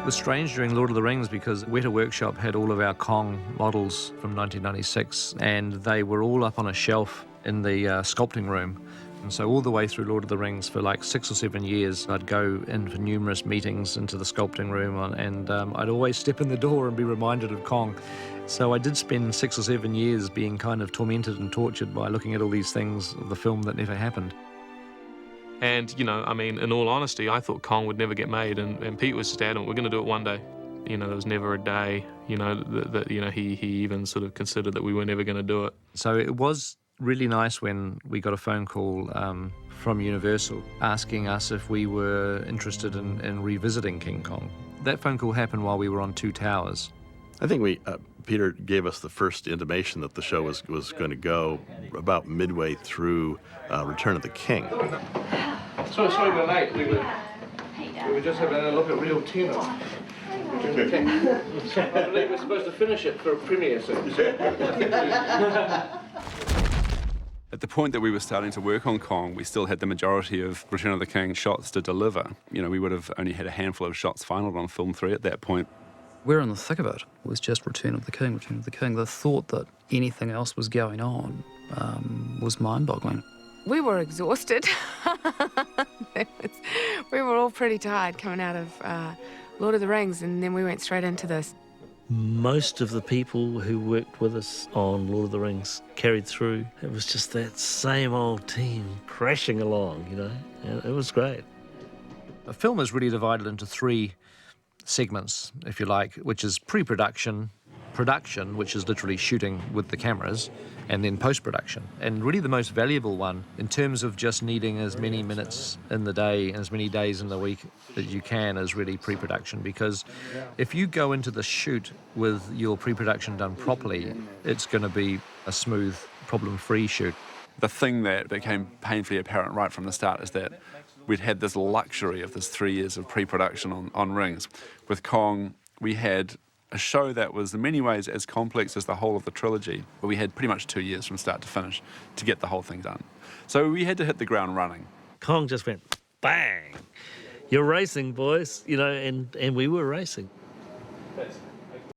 It was strange during Lord of the Rings because Weta Workshop had all of our Kong models from 1996, and they were all up on a shelf in the sculpting room. And so all the way through Lord of the Rings for like 6 or 7 years, I'd go in for numerous meetings into the sculpting room, and I'd always step in the door and be reminded of Kong. So I did spend 6 or 7 years being kind of tormented and tortured by looking at all these things of the film that never happened. And, you know, I mean, in all honesty, I thought Kong would never get made, and Pete was just adamant, we're going to do it one day. You know, there was never a day, you know, that you know, he even sort of considered that we were never going to do it. So it was really nice when we got a phone call from Universal asking us if we were interested in revisiting King Kong. That phone call happened while we were on Two Towers. I think Peter gave us the first intimation that the show was going to go about midway through Return of the King. So sorry we're late. We were just having a look at Real 10 of Return of the King. I believe we're supposed to finish it for a premiere soon. At the point that we were starting to work on Kong, we still had the majority of Return of the King shots to deliver. You know, we would have only had a handful of shots finalled on film 3 at that point. We're in the thick of it. It was just Return of the King, Return of the King. The thought that anything else was going on was mind-boggling. We were exhausted. We were all pretty tired coming out of Lord of the Rings, and then we went straight into this. Most of the people who worked with us on Lord of the Rings carried through. It was just that same old team crashing along, you know, and it was great. The film is really divided into 3 segments, if you like, which is pre-production, production, which is literally shooting with the cameras, and then post-production. And really the most valuable one, in terms of just needing as many minutes in the day, as many days in the week that you can, is really pre-production. Because if you go into the shoot with your pre-production done properly, it's going to be a smooth, problem-free shoot. The thing that became painfully apparent right from the start is that we'd had this luxury of this 3 years of pre-production on Rings. With Kong, we had a show that was in many ways as complex as the whole of the trilogy, but we had pretty much 2 years from start to finish to get the whole thing done. So we had to hit the ground running. Kong just went bang. You're racing, boys, you know, and we were racing.